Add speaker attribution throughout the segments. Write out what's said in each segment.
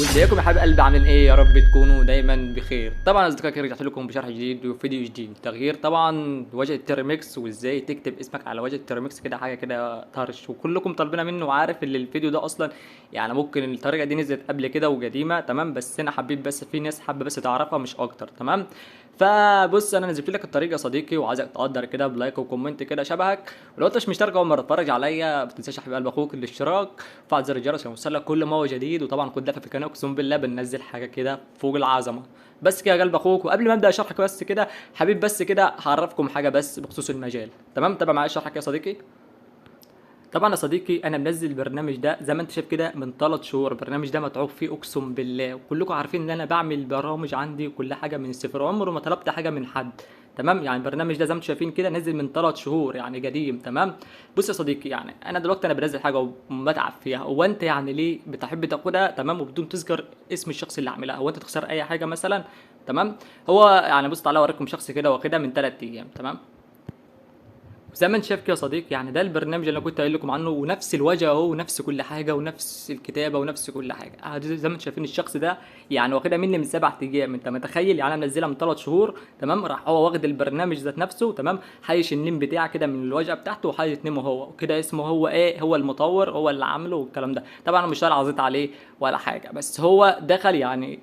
Speaker 1: وازيكم يا حبايب قلبي، عاملين ايه؟ يا رب تكونوا دايما بخير. طبعا اصدقائي رجعت لكم بشرح جديد وفيديو جديد. تغيير طبعا واجهه تيرمكس، وازاي تكتب اسمك على واجهه تيرمكس كده، حاجه كده طرش، وكلكم طالبينها منه. وعارف ان الفيديو ده اصلا يعني ممكن الطريقه دي نزلت قبل كده وقديمه، تمام؟ بس انا حبيت، بس في ناس حابه بس تعرفها مش اكتر، تمام؟ فبص، انا نزلت لك الطريقه يا صديقي، وعايزك تقدر كده بلايك وكومنت كده شبهك. ولو انت مش مشترك اول مره تتفرج عليا، ما تنساش يا حبيب قلب اخوك الاشتراك، وفعل زر الجرس عشان يوصلك كل ما هو جديد. وطبعا كنت دافع في القناه، اقسم بالله بننزل حاجه كده فوق العظمه. بس كده يا قلب اخوك. وقبل ما ابدا شرحك بس كده حبيب بس كده هعرفكم حاجه بس بخصوص المجال، تمام؟ تابع معايا شرحك يا صديقي. طبعا يا صديقي، انا منزل البرنامج ده زي ما انت شايف كده من 3 شهور. البرنامج ده متعوب فيه اقسم بالله، وكلكم عارفين ان انا بعمل برامج عندي وكل حاجه من الصفر، عمره ما طلبت حاجه من حد، تمام؟ يعني البرنامج ده زي ما انتم شايفين كده نزل من 3 شهور، يعني قديم، تمام؟ بص يا صديقي، يعني انا دلوقتي انا بنزل حاجه وبتعب فيها، هو انت يعني ليه بتحب تاخدها، تمام؟ وبدون تذكر اسم الشخص اللي عاملها، هو انت تخسر اي حاجه مثلا؟ تمام. هو يعني بص، تعالى اوريكم شخص كده واخدها من 3 ايام، تمام؟ زي ما انت شايف كده يا صديقي، يعني ده البرنامج اللي انا كنت قايل لكم عنه، ونفس الوجه اهو، ونفس كل حاجه، ونفس الكتابه، ونفس كل حاجه. زي ما انتم شايفين الشخص ده يعني واخدها مني من 7 ايام. انت متخيل؟ يعني انا منزلها من 3 شهور، تمام؟ راح هو واخد البرنامج ذات نفسه، تمام؟ حايش النيم بتاعه كده من الواجهه بتاعته، وحايش نيمه هو وكده، اسمه هو ايه، هو المطور، هو اللي عامله والكلام ده. طبعا انا مش طالع عزيط عليه ولا حاجه، بس هو دخل يعني،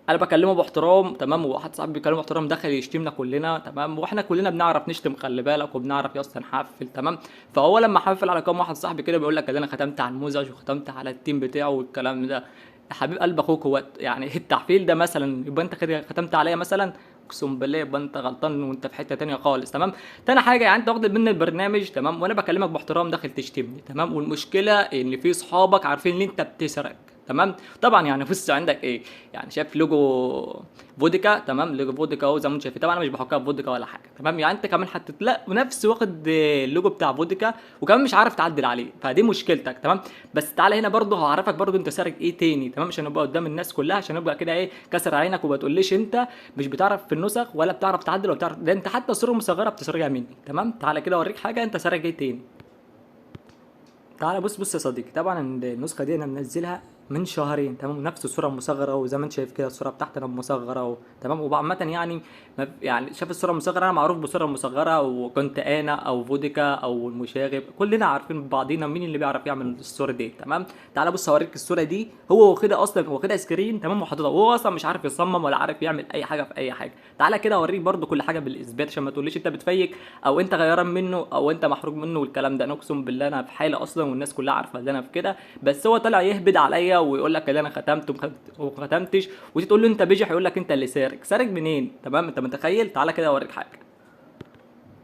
Speaker 1: انا بكلمه باحترام، تمام؟ وواحد صاحبي بيكلمه باحترام، دخل يشتمنا كلنا، تمام؟ واحنا كلنا بنعرف نشتم، خلي بالك، وبنعرف يا اسطى نحفل، تمام؟ فهو لما حفل على كام واحد صاحبي كده بيقول لك ده انا ختمت على النموذج وختمت على التيم بتاعه والكلام ده. يا حبيب قلب اخوك، هو يعني التحفيل ده مثلا يبقى انت كده ختمت عليا مثلا؟ اقسم بالله يبقى انت غلطان، وانت في حته تانية خالص، تمام؟ تاني حاجه، يعني انت واخد مني البرنامج، تمام؟ وانا بكلمك باحترام داخل تشتمني، تمام؟ والمشكله ان في صحابك عارفين ان انت بتسرق، تمام؟ طبعا يعني بص عندك ايه، يعني شايف لوجو فوديكا، تمام؟ لوجو فوديكا اهو زي ما انت شايف. طبعا انا مش بحكها بفوديكا ولا حاجه، تمام؟ يعني انت كمان حطيت لا نفس واخد اللوجو بتاع فوديكا، وكمان مش عارف تعدل عليه، فدي مشكلتك، تمام؟ بس تعالى هنا برضه هعرفك برضه انت سارق ايه تاني، تمام؟ عشان نبقى قدام الناس كلها، عشان نبقى كده ايه، كسر عينك وما تقوليش انت مش بتعرف في النسخ، ولا بتعرف تعدل، ولا بتعرف ده، انت حتى الصوره المصغره بتسرقها مني، تمام؟ تعالى كده اوريك حاجه انت سارق ايه تاني. تعالى بص يا صديقي، طبعا النسخه دي انا منزلها من شهرين، تمام؟ نفس الصوره المصغره، وزي ما انت شايف كده الصوره بتاعتي انا مصغره تمام؟ وعامه يعني يعني شاف الصوره المصغره، انا معروف بالصوره المصغره، وكنت انا او فوديكا او المشاغب كلنا عارفين بعضينا مين اللي بيعرف يعمل الصوره دي، تمام؟ تعالى بص اوريك الصوره دي، هو واخدها اصلا، واخدها سكرين، تمام؟ وحاططها، وهو اصلا مش عارف يصمم ولا عارف يعمل اي حاجه في اي حاجه. تعالى كده اوريك برده كل حاجه بالاثبات، عشان ما تقوليش انت بتفيك، او انت غيران منه، او انت محروق منه والكلام ده. انا اقسم بالله انا في حاله اصلا، والناس كلها عارفه ان انا في كده، بس هو طلع يهبد عليا ويقول لك ان انا ختمت وما ختمتش، وتيجي تقول له انت بيجح يقول لك انت اللي سارق. سارق منين؟ تمام؟ انت متخيل؟ تعالى كده اوريك حاجه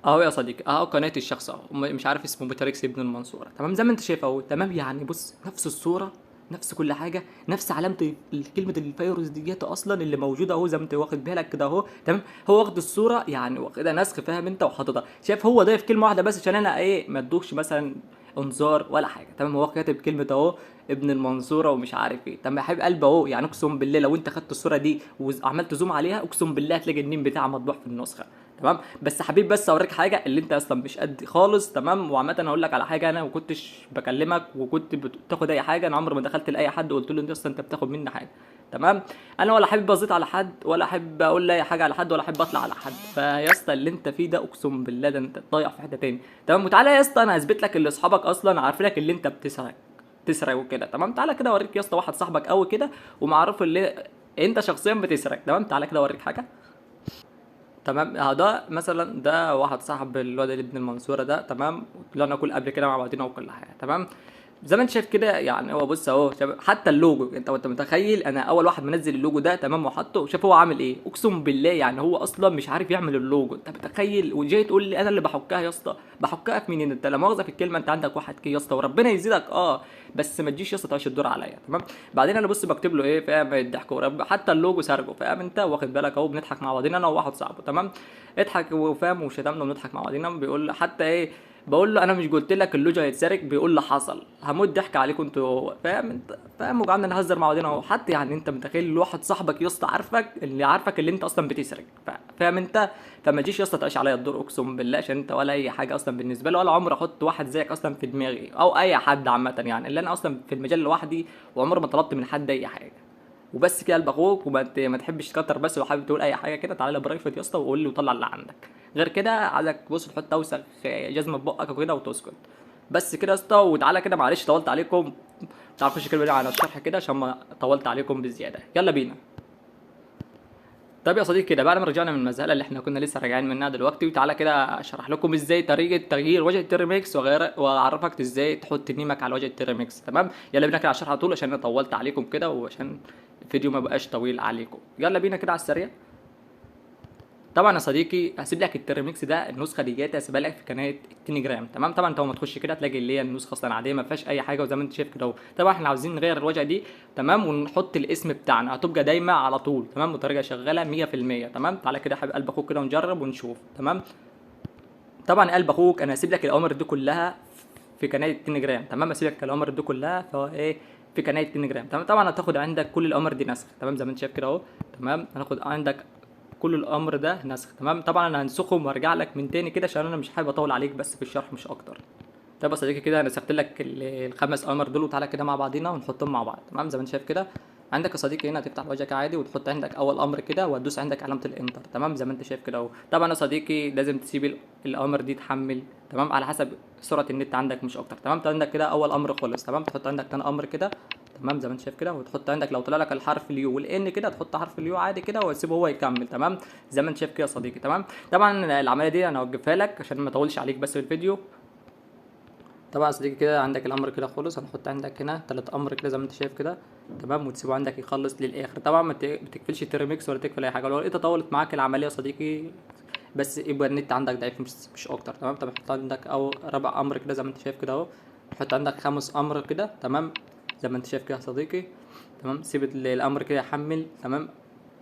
Speaker 1: اهو يا صديقي، اهو قناه الشخص اهو، مش عارف اسمه، بتريكس ابن المنصوره، تمام؟ زي ما انت شايف اهو، تمام؟ يعني بص نفس الصوره، نفس كل حاجه، نفس علامه كلمه الفيروس ديت اصلا اللي موجوده اهو، زي ما انت واخد بالك كده اهو، تمام؟ هو واخد الصوره يعني واخدها نسخ، فاهم انت؟ وحاططها، شايف؟ هو ضايف كلمه واحده بس عشان انا ايه، ما ادوكش مثلا انذار ولا حاجه، تمام؟ هو كاتب كلمه اهو ابن المنصوره ومش عارف ايه، طب يا حبيب قلبي اهو، يعني اقسم بالله لو انت خدت الصوره دي وعملت زوم عليها، اقسم بالله هتلاقي النيم بتاعها مطبوع في النسخه، تمام؟ بس حبيب بس اوريك حاجه اللي انت اصلا مش قد خالص، تمام؟ وعامه انا اقول لك على حاجه، انا ما كنتش بكلمك وكنت بتاخد اي حاجه، انا عمري ما دخلت لاي حد وقلت له انت اصلا انت بتاخد مني حاجه، تمام؟ انا ولا احب ازيط على حد، ولا احب اقول اي حاجه على حد، ولا احب اطلع على حد. فيا اسطى اللي انت فيه ده اقسم بالله ده انت ضايع في حته تاني، تمام؟ وتعالى يا اسطى انا هثبت لك اللي اصحابك اصلا عارفينك اللي انت تسرق وكده، تمام؟ تعالى كده اوريك يا اسطى واحد صاحبك قوي كده ومعروف اللي انت شخصيا بتسرق، تمام؟ تعالى كده اوريك حاجه، تمام؟ ده مثلا ده واحد صاحب الواد اللي ابن المنصوره ده، تمام؟ طلعنا كل قبل كده مع بعضنا وكل حاجه، تمام؟ زي ما انت شايف كده، يعني هو بص اهو، حتى اللوجو، انت متخيل انا اول واحد منزل اللوجو ده، تمام؟ وحطه، شايف هو عامل ايه؟ اقسم بالله يعني هو اصلا مش عارف يعمل اللوجو، انت متخيل؟ وجاي تقول لي انا اللي بحكها يا اسطى؟ بحكها في مين؟ انت لا مؤاخذه في الكلمه، انت عندك واحد كي يا اسطى، وربنا يزيدك، بس ما تجيش يا اسطى تعيش الدور عليا، تمام؟ بعدين انا بص بكتب له ايه، فاهم؟ الضحك ورب، حتى اللوجو سارقه، فاهم انت؟ واخد بالك اهو، بنضحك مع بعضنا انا وواحد صاحبه، تمام؟ اضحك وفاهم، وشتمنا وبنضحك مع بعضنا، بيقول له حتى ايه، بقول له انا مش قلت لك اللوجو هيتسرق؟ بيقول لي حصل، هموت ضحك عليكم انتوا، فاهم انت؟ فاهم؟ وقعدنا نهزر مع بعضنا اهو، حتى يعني انت متخيل واحد صاحبك يا اسطى عارفك اللي انت اصلا بتسرق، فاهم انت؟ فما تجيش يا اسطى تعيش عليا الدور، اقسم بالله، عشان انت ولا اي حاجه اصلا بالنسبه لي، ولا عمري احط واحد زيك اصلا في دماغي، او اي حد عامه، يعني اللي انا اصلا في المجال لوحدي، وعمري ما طلبت من حد اي حاجه. وبس كده قلب اخوك، ما تحبش تكتر بس، لو حابب تقول اي حاجه كده تعالى لي برايفت يا اسطى وقول لي وطلع اللي عندك. غير كده عايزك بص تحط اوسخ جزمه في بقك وكده وتسكت. بس كده يا اسطى، وتعالى كده معلش طولت عليكم. تعال نخش كده على الشرح كده عشان ما طولت عليكم بزياده، يلا بينا. طب يا صديقي كده بعد ما رجعنا من المسألة اللي احنا كنا لسه راجعين منها دلوقتي، وتعالى كده اشرح لكم ازاي طريقة تغيير واجهة التيرمكس واعرفك ازاي تحط نيمك على واجهة التيرمكس. تمام، يلا بينا كده على الشرح على طول عشان انا طولت عليكم كده وعشان الفيديو ما بقاش طويل عليكم. يلا بينا كده على السريع. طبعا يا صديقي هسيب لك الترميكس ده النسخه دي هسيبها لك في قناه التليجرام. تمام، طبعا انت اول ما تخش كده تلاقي اللي هي النسخه اصلا عاديه ما فيهاش اي حاجه، وزي ما انت شايف كده اهو. طبعا احنا عاوزين نغير الواجهه دي، تمام، ونحط الاسم بتاعنا هتبقى دايما على طول، تمام، وطريقه شغاله 100%. تمام، تعالى كده يا حبيب قلب اخوك كده ونجرب ونشوف. تمام، طبعا قلب اخوك انا هسيب لك الاوامر دي كلها في قناه التليجرام. تمام، هسيب لك الاوامر دي كلها فهو ايه في قناه التليجرام. تمام، طبعا هتاخد عندك كل الاوامر دي نسخ. تمام، زي ما انت شايف كده اهو. تمام، هناخد عندك كل الامر ده نسخ. تمام، طبعا انا هنسخهم وارجع لك من تاني كده عشان انا مش حابب اطول عليك بس في الشرح مش اكتر. طب يا صديقي كده انا نسخت لك الخمس امر دول، وتعالى كده مع بعضينا ونحطهم مع بعض. تمام، زي ما انت شايف كده عندك يا صديقي هنا هتفتح وجهك عادي وتحط عندك اول امر كده وتدوس عندك علامه الانتر. تمام، زي ما انت شايف كده اهو. طبعا يا صديقي لازم تسيب الاوامر دي تحمل، تمام، على حسب سرعه النت عندك مش اكتر. تمام، عندك كده اول امر خلص. تمام، تحط عندك تاني امر كده. تمام، زي ما انت شايف كده، وتحط عندك لو طلع لك الحرف اليو والان كده تحط حرف اليو عادي كده وتسيبه هو يكمل. تمام، زي ما انت شايف كده يا صديقي. تمام، طبعا العمليه دي انا هوقفها لك عشان ما اطولش عليك بس في الفيديو. طبعا يا صديقي كده عندك الامر كده خلص، هنحط عندك هنا تلات امر كده زي ما انت شايف كده. تمام، وتسيبه عندك يخلص للاخر. طبعا ما بتقفلش الترميكس ولا تقفل اي حاجه، لو لقيتها طولت معاك العمليه يا صديقي بس يبقى النت عندك ضعيف مش اكتر. تمام، طب حط عندك او رابع امر كده زي ما انت شايف كده اهو. حط عندك خامس امر كده. تمام، زي ما انت شايف كده يا صديقي. تمام، سيب الامر كده يحمل. تمام،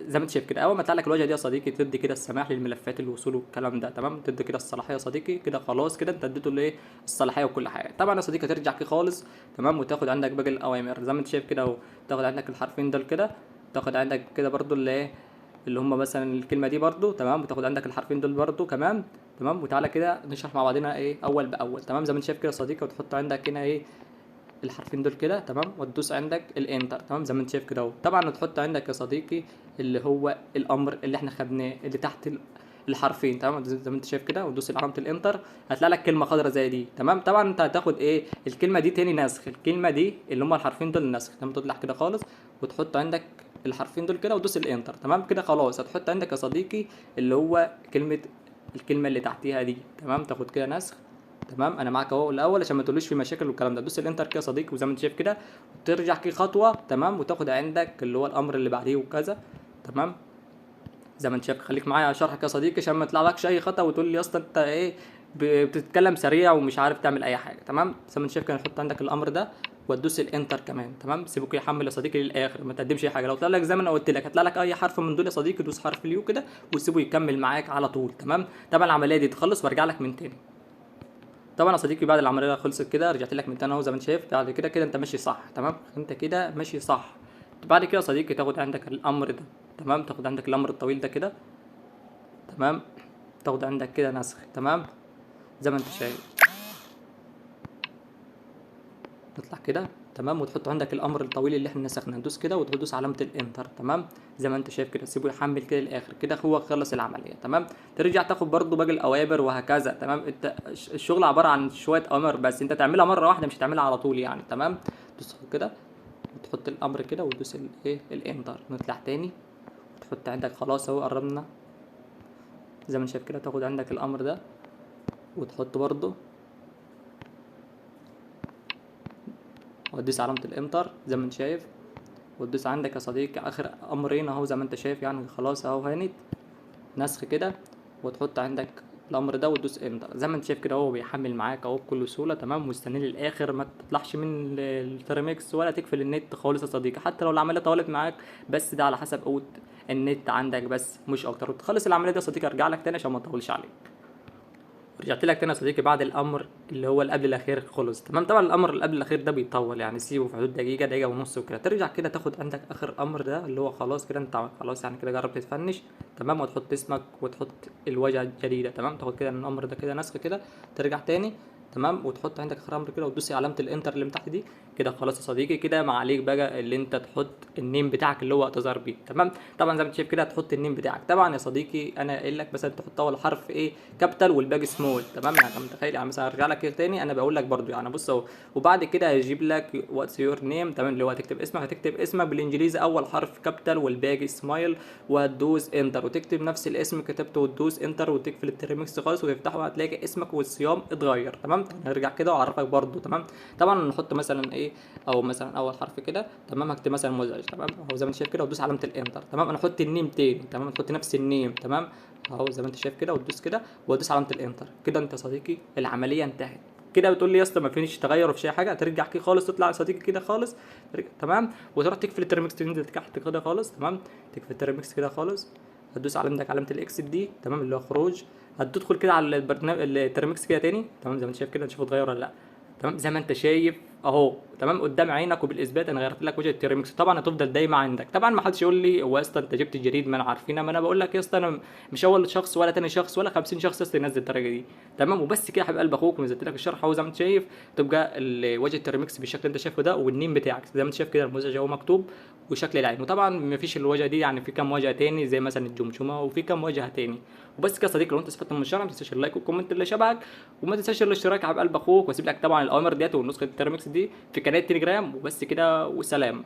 Speaker 1: زي ما انت شايف كده اول ما تطلع لك الواجهه دي يا صديقي تدي كده السماح للملفات الوصول والكلام ده. تمام، تدي كده الصلاحيه يا صديقي كده خلاص كده انت اديته الايه الصلاحيه وكل حاجه. طبعا يا صديقي ترجع كده خالص. تمام، وتاخد عندك باقي الاوامر زي ما انت شايف كده اهو. تاخد عندك الحرفين دول كده، تاخد عندك كده برضو اللي ايه اللي هم مثلا الكلمه دي برضو. تمام، وتاخد عندك الحرفين دول برضو كمان. تمام، وتعالى كده نشرح مع بعضنا ايه اول باول. تمام، زي ما انت شايف كده يا صديقي، وتحط عندك هنا ايه الحرفين دول كده. تمام، وتدوس عندك الانتر. تمام، زي ما انت شايف كده اهو. طبعا وتحط عندك يا صديقي اللي هو الامر اللي احنا خدناه اللي تحت الحرفين. تمام، زي ما انت شايف كده، وتدوس علامه الانتر هتلاقي لك كلمه خضراء زي دي. تمام، طبعا انت هتاخد ايه الكلمه دي تاني نسخ، الكلمه دي اللي هم الحرفين دول نسخ. تمام، تطلع كده خالص وتحط عندك الحرفين دول كده وتدوس الانتر. تمام، كده خلاص هتحط عندك يا صديقي اللي هو الكلمه اللي تحتيها دي. تمام، تاخد كده نسخ. تمام، انا معاك اهو الاول عشان ما تقولوش في مشاكل والكلام ده. دوس الانتر كده يا صديقي وزي ما انت شايف كده وترجع كده خطوه. تمام، وتاخد عندك اللي هو الامر اللي بعديه وكذا. تمام، زي ما انت شايف خليك معايا على شرحك يا صديقي عشان ما يطلعلكش اي خطا وتقول لي يا اسطى انت ايه بتتكلم سريع ومش عارف تعمل اي حاجه. تمام، زي ما انت شايف كده نحط عندك الامر ده وتدوس الانتر كمان. تمام، سيبه كده يحمل يا صديقي للاخر ما تقدمش اي حاجه. لو طلع لك زي ما انا قلت لك هتطلع لك اي حرف من دول يا صديقي دوس حرف اليو كده وسيبه يكمل معاك على طول. تمام، طبعا العمليه دي تخلص وارجع لك من تاني. طبعا يا صديقي بعد العمليه خلصت كده رجعت لك من تاني اهو زي ما انت شايف. بعد كده كده انت ماشي صح. تمام، انت كده ماشي صح. بعد كده يا صديقي تاخد عندك الامر ده. تمام، تاخد عندك الامر الطويل ده كده. تمام، تاخد عندك كده نسخ. تمام، زي ما انت شايف نطلع كده. تمام، وتحط عندك الامر الطويل اللي احنا نسخناه ندوس كده وتدوس علامه الانتر. تمام، زي ما انت شايف كده سيبه يحمل كده للاخر كده هو خلص العمليه. تمام، ترجع تاخد برضو باقي الاوامر وهكذا. تمام، انت الشغل عباره عن شويه اوامر بس انت تعملها مره واحده مش هتعملها على طول يعني. تمام، تدوس كده وتحط الامر كده وتدوس الايه الانتر. نطلع تاني وتحط عندك خلاص اهو قربنا. زي ما انت شايف كده تاخد عندك الامر ده وتحط برضو وتدوس علامة الانتر زي ما انت شايف. وتدوس عندك يا صديقي اخر امرين اهو زي ما انت شايف يعني خلاص اهو هانت نسخ كده. وتحط عندك الامر ده وتدوس انتر زي ما انت شايف كده هو بيحمل معاك اهو بكل سهوله. تمام، مستني للاخر ما تطلعش من الترميكس ولا تقفل النت خالص يا صديقي حتى لو العمليه طولت معاك بس ده على حسب قوه النت عندك بس مش اكتر. وتخلص العمليه دي يا صديقي ارجع لك تاني عشان ما اطولش عليك. رجعت لك تاني يا صديقي بعد الامر اللي هو اللي قبل الاخير خلص. تمام، طبعا الامر اللي قبل الاخير ده بيطول يعني سيبه في حدود دقيقه دقيقه ونص وكده. ترجع كده تاخد عندك اخر امر ده اللي هو خلاص كده انت خلاص يعني كده جربت تفنش. تمام، وتحط اسمك وتحط الواجهه الجديده. تمام، تاخد كده من الامر ده كده نسخ كده. ترجع تاني. تمام، وتحط عندك اخر امر كده وتدوس علامه الانتر اللي من تحت دي كده خلاص يا صديقي. كده ما عليك بقى اللي انت تحط النيم بتاعك اللي هو تظهر بيه. تمام. طبعا زي ما انت شايف كده هتحط النيم بتاعك. طبعا يا صديقي انا قايل لك مثلا تحط اول حرف ايه كابيتال والباقي سمول. تمام. يعني انت متخيل؟ يعني مثلا ارجع لك كده تاني، انا بقول لك برضو يعني بص اهو. وبعد كده هيجيب لك واتس يور نيم. تمام. اللي هو هتكتب اسمك، هتكتب اسمك بالانجليزي اول حرف كابيتال والباقي سمايل، وهتدوس انتر وتكتب نفس الاسم كتبته وتدوس انتر وتقفل الترمكس خالص وتفتحه، هتلاقي اسمك والصيام اتغير. تمام. هنرجع كده واعرفك برضو. تمام. طبعا نحط مثلا ايه، او مثلا اول حرف كده. تمام. هكتب مثلا مزعج. تمام. اهو زي ما انت شايف كده وتدوس علامه الانتر. تمام. انا احط النيم تاني. تمام. تحط نفس النيم. تمام. اهو زي ما انت شايف كده وتدوس كده وتدوس علامه الانتر. كده انت يا صديقي العمليه انتهت. كده بتقول لي يا اسطى ما فيش تغير وفي اي حاجه، ترجع كده خالص، تطلع يا صديقي كده خالص. تمام. وتروح تقفل الترمكس، تنزل تحت كده خالص. تمام. تقفل الترمكس كده خالص. هتدوس على عندك علامه الاكس دي. تمام. اللي هو خروج. هتدخل كده على البرنامج الترمكس كده تاني. تمام. زي ما انت شايف كده، نشوف اتغير ولا لا. تمام. زي ما انت شايف اهو. تمام. قدام عينك وبالاثبات انا غيرت لك وجه التيرمكس. طبعا هتفضل دايما عندك. طبعا ما حدش يقول لي هو يا اسطى انت جبت جديد، ما انا عارفين. ما انا بقول لك يا اسطى انا مش اول شخص ولا تاني شخص ولا 50 شخص يا اسطى ينزل الدرجه دي. تمام. وبس كده يا حبيب قلب اخوك، ونزلت لك الشرح اهو زي ما انت شايف. تبقى وجه التيرمكس بالشكل اللي انت شايفه ده، والنيم بتاعك زي ما انت شايف كده المزج اهو مكتوب وشكل العين. وطبعا ما فيش الوجه دي، يعني في كام وجه تاني زي مثلا الجمجمه وفي كام وجه تاني. وبس كده يا صديقي، لو انت استفدت من الشرح ما تنساش اللايك والكومنت اللي شبهك، وما تنساش الاشتراك يا حبيب قلب اخوك، واسيب لك طبعا الاوامر ديت والنسخه التيرمكس دي في قناه تليجرام. وبس كده، وسلام.